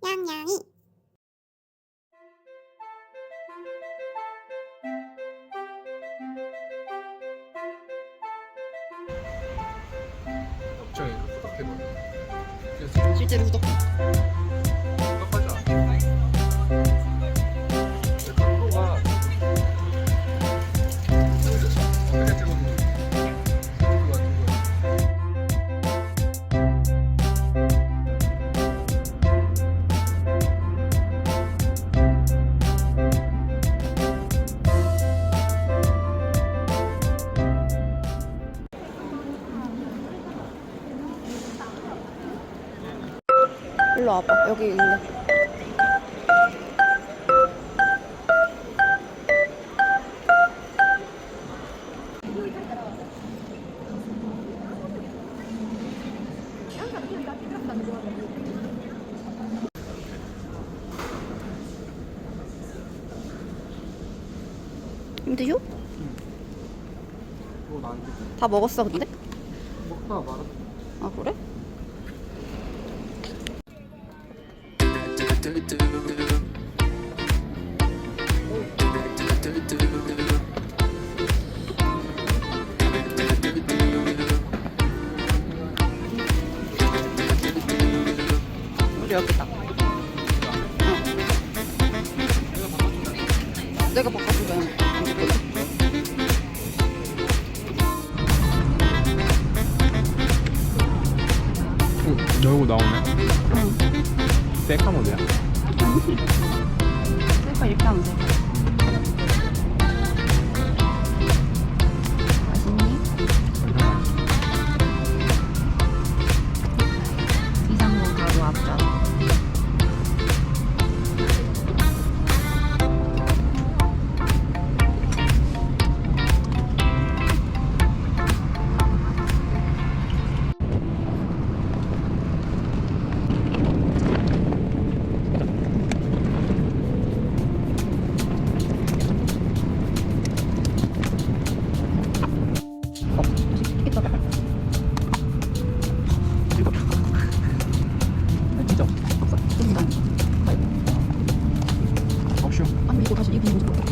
냥냥이. 갑자기 후덕해버려. 그래서 실제로 후덕. 후덕하지 않아. 근데 각도가 어떻게 찍었는지 그거 같은 거. 일로 와봐. 여기 있네. 힘드요? 그거 나한테 다 먹었어 근데? 먹다가 말았어. 아 그래? 우리 여기다. 내가 바꿔주자. 안 바꿔줘. 열고 나오네. 응. 셀카 모드야. 셀카 이렇게 하면 돼. 맛있니? 이상공 바로 앞자. 진짜. 없쇼. 아니 이거 사실 이거 뭐지?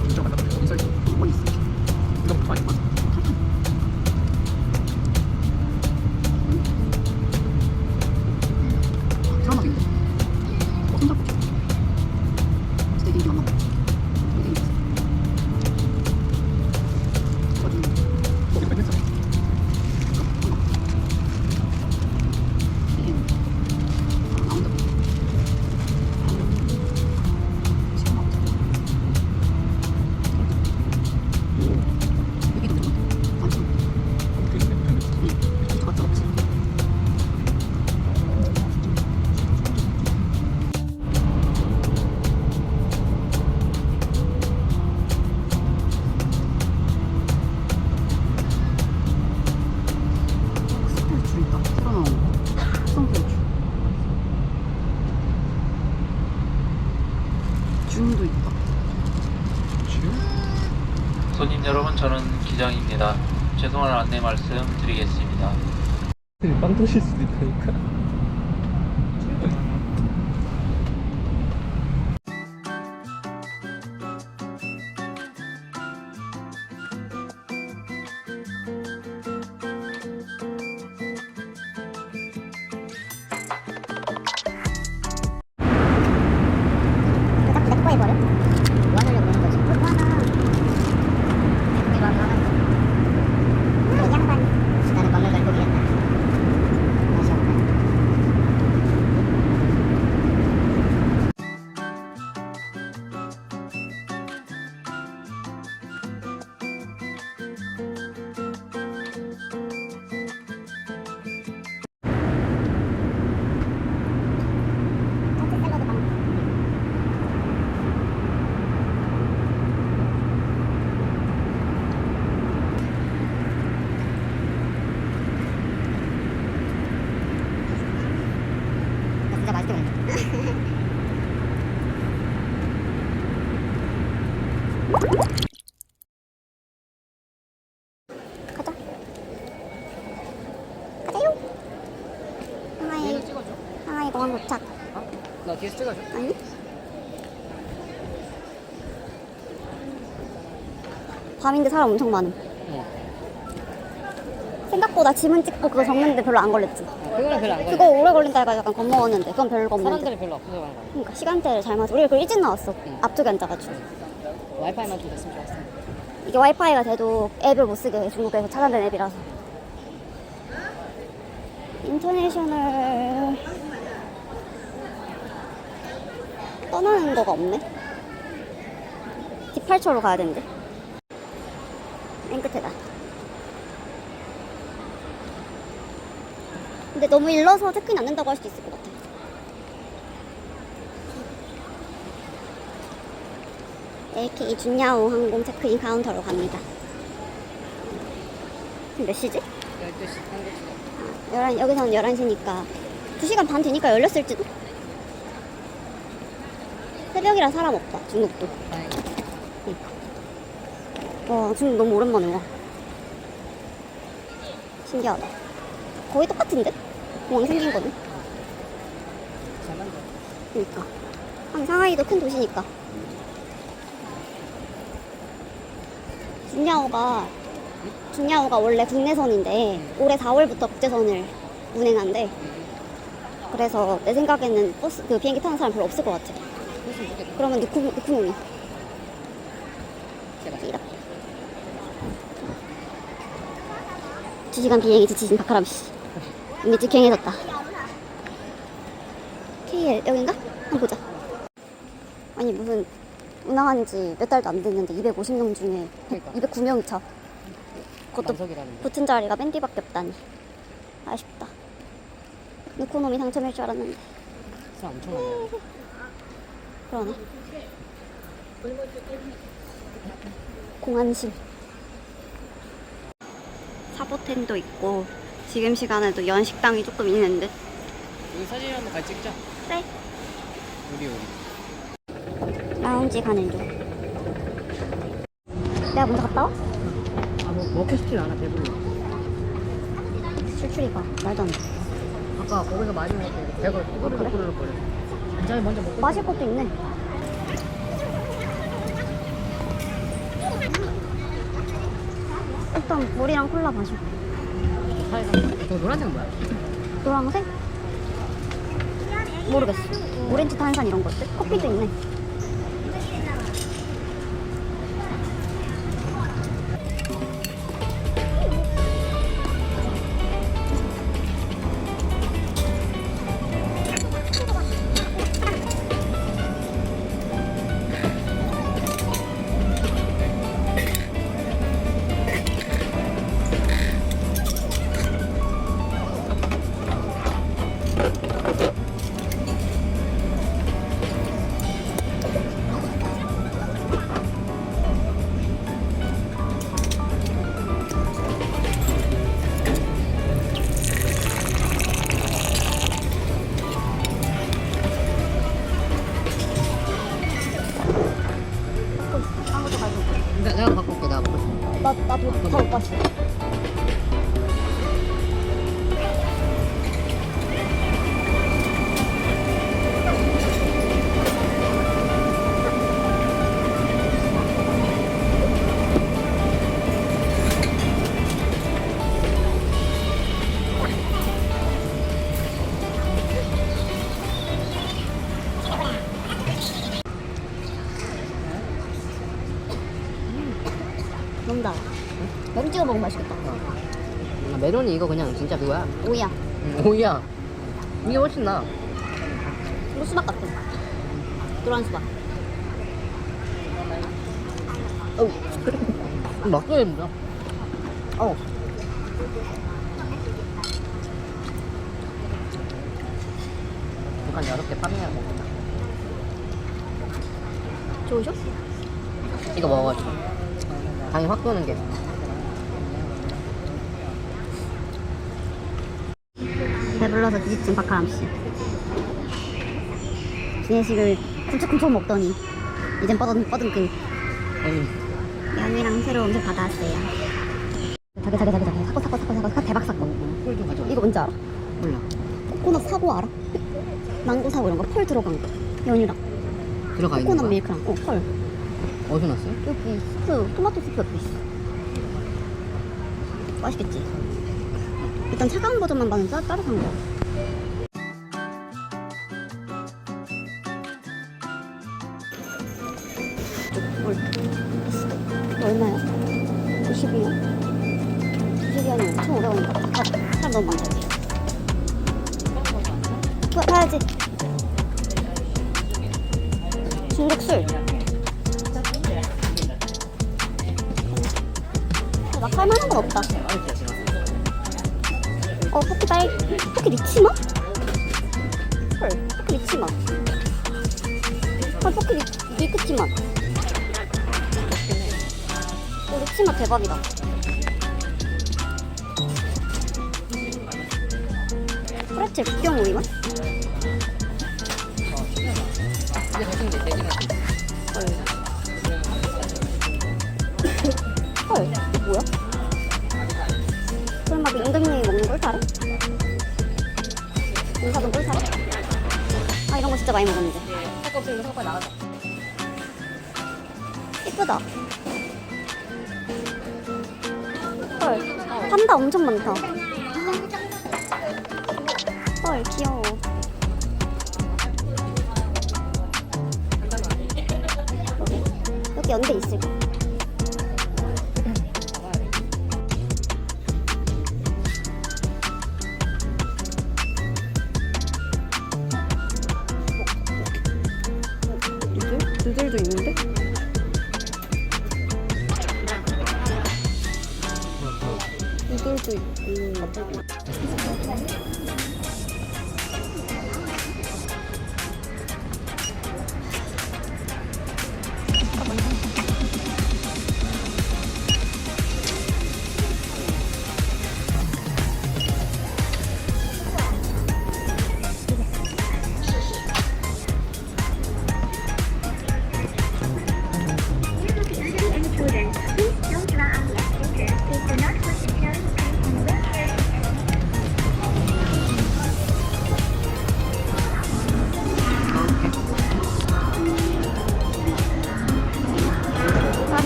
진짜 간다. 인사이드. 어디 있어? 이거부터 많이 봤어. 사람인데. 손잡고. 진짜 인기 많나? 되게 인기 있어. 어디? 거기 뺐냈어. 이게 나온다. 시간 없어. 여기도 좀 많지. 거기 뺐냈어. 진짜 갔다 왔지. 스펠줄 있다. 새로 나온 거. 학생들줄. 준도 있다. 지금? 손님 여러분, 저는 기장입니다. 죄송한 안내 말씀 드리겠습니다. 빵 터질 수도 있다니까. 자꾸 내 거에 버려? 뭐 하려고 그러는 거지? 뭐 하나. 이거 하나. 이 양반. 나는 먹는 걸 포기했다. 맛이 없네. 가자. 가자요. 하나의 찍어줘. 하나의 공항 도착. 나 뒤에서 찍어줘. 아니? 밤인데 사람 엄청 많음. 생각보다 지문 찍고 그거 적는데 별로 안 걸렸지. 그거는 별로 안 걸려. 그거 오래 걸린다 해가지고 약간 겁먹었는데 그건 별로 없는데. 사람들이 별로 없어서 그런 거야. 그러니까 시간대를 잘 맞춰. 우리가 그 일찍 나왔어. 앞쪽에 앉아가지고. 와이파이만 좀 됐으면 좋았어. 이게 와이파이가 돼도 앱을 못 쓰게 해. 중국에서 차단된 앱이라서. 인터내셔널 떠나는 거가 없네. 디팔처로 가야 되는데. 맨 끝에다. 근데 너무 일러서 체크인 안 된다고 할 수도 있을 것 같아. LK 준야오 항공 체크인 카운터로 갑니다. 지금 몇 시지? 12시, 한국 시간. 여기서는 11시니까 2시간 반 뒤니까 열렸을지도? 새벽이라 사람 없다, 중국도. 다행이다. 와, 중국 너무 오랜만에 와. 신기하다. 거의 똑같은데? 공항 생긴 거는? 잘 만들어. 그니까. 상하이도 큰 도시니까. 준야오가 원래 국내선인데 올해 4월부터 국제선을 운행한대. 그래서 내 생각에는 그 비행기 타는 사람 별로 없을 것 같아. 그랬으면 좋겠다. 그러면 누쿠몽이 제발. 이렇게 2시간 비행이 지치신 박하람 씨. 이미 직행해졌다. KL 여긴가? 한번 보자. 아니 무슨 운항한 지 몇 달도 안 됐는데 250명 중에 그러니까. 209명이 차. 그것도 만석이라는데. 붙은 자리가 맨 뒤밖에 없다니. 아쉽다. 누코놈이 당첨일 줄 알았는데. 사람 엄청 많네. 그러네. 공안심. 사보텐도 있고 지금 시간에도 연식당이 조금 있는데. 여기 사진 한번 같이 찍자. 그래. 우리. 라운지 가는 중. 내가 먼저 갔다 와? 아, 뭐 먹고 싶진 않아, 배불러. 출출이가 말도 안 돼. 아까 거기서 많이 먹고 배가 꼬르륵 거려. 괜찮아, 먼저 먹고. 마실 것도 있네. 일단 물이랑 콜라 마셔. 저 노란색 뭐야? 노란색? 모르겠어. 오렌지 탄산 이런 것들? 커피도 있네. 내가 바꿀게, 내가 먹고 싶어. 나도 다 못 봤어.浓다. 면 찍어 먹으면 맛있겠다. 아, 메론이 이거 그냥 진짜 그거야. 오이야. 오이야. 이게 훨씬 나아. 이거 수박 같아. 노란 수박. 어우. 먹기가 힘들어. 약간 여러 개 파밍해야 먹는다. 좋으셔? 이거 먹어가지고. 당이 확 도는 게. 배불러서 뒤집진 박하람 씨. 기내식을 쿵짝쿵짝 먹더니 이젠 뻐든끈. 연이랑 새로 음식 받아왔어요. 자기 사고 대박 사건. 꿀도 가져와. 이거 뭔지 알아? 몰라. 코코넛 사고 알아? 망고 사고 이런 거 펄 들어간 거. 연이랑 들어가 있는 코코넛 거야? 밀크랑 펄. 어디서 났어요? 여기 스프 토마토 스프 옆에 있어. 맛있겠지? 일단 차가운 버전만 받는 따뜻한 거. 이거 얼마야? 90이요? 90이면 1,500원인가? 사람 너무 많다. 가야지. 중국술. 막 할만한 건 없다. 포키 리치맛? 헐, 포키 리치맛. 헐, 포키 밀크티맛. 리치맛 대박이다. 프레첼 북경 오이맛? 헐, 이거 뭐야? 설마 임금님이 먹는 꿀타래? 인사동 꿀타래? 아, 이런 거 진짜 많이 먹었는데. 할거 없으면 이거 사고 나가자. 예쁘다. 헐, 판다 엄청 많다. 헐, 귀여워. 여기 연대 있을까? 두들도 있는데? 두들도 있고.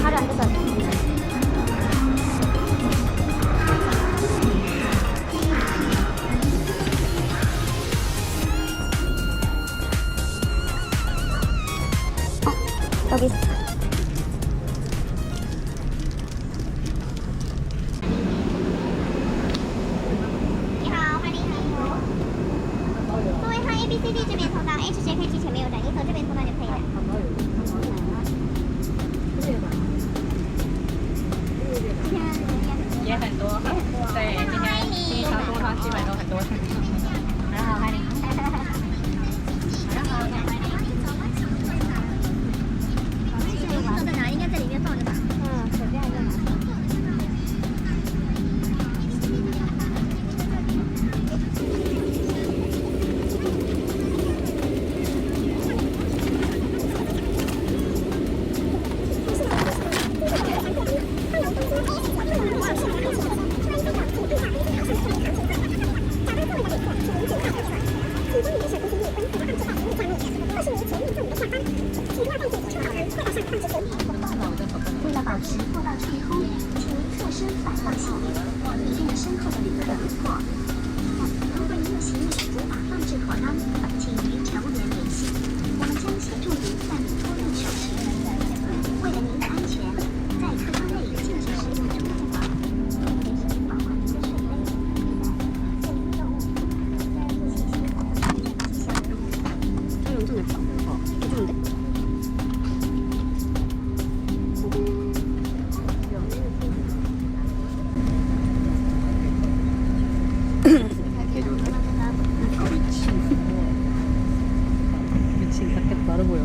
다리 안 됐다. 여기 있어. ABCD 这边通道 H 斜可以去前面右转，一和这边通道就可以了。也很多，对，今天长空上基本都很多。很好，欢迎。放在哪？应该在里面放着吧。随便就拿。为了保持过道畅通，请您侧身反放行李，以便身后的旅客的轮廓。如果您的行李无法放置妥当，请与乘务员联系，我们将协助您办理托运手续。为了您的安全，在客舱内禁止使用充电宝，随身保管您的水杯、雨伞、备用物品、信息、吉祥物。这种真的好，这种的。 미친 닭게 다르 보여.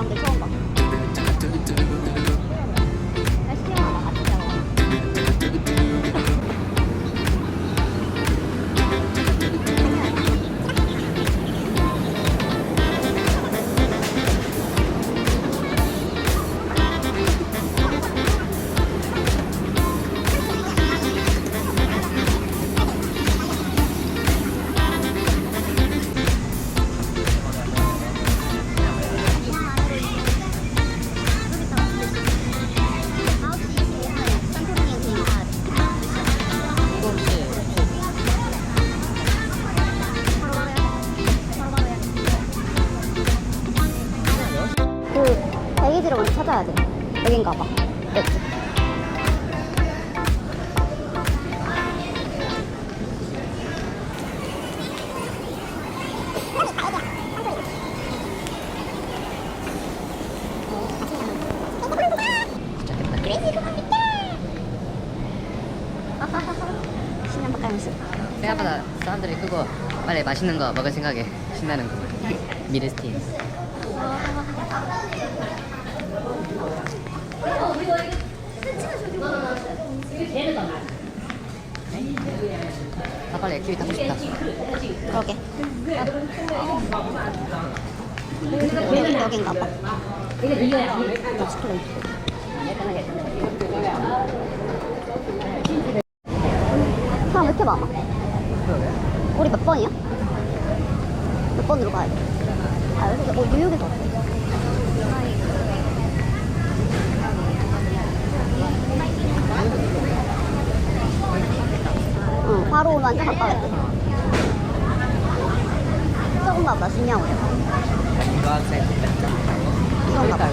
사람들 처음 봐. 날씨 시원하다. 아침 자고. 그 대기지를 먼저 찾아야 돼. 여긴가 봐. 여기. 신난 바카면서 생각보다 사람들이 그거 빨리 맛있는 거 먹을 생각에 신나는 거 미르스틴. 아 빨리 액티비티 하고 싶다. 그러게. 여긴가 봐. 사람 왜 이렇게 많아? 우리 몇 번이야? 몇 번으로 가야 돼? 아, 여기, 뉴욕에서 왔어. 응, 바로 오면 완전 가까웠어. 조금만 보다 신기하고. 유학생 이건가 봐. 어.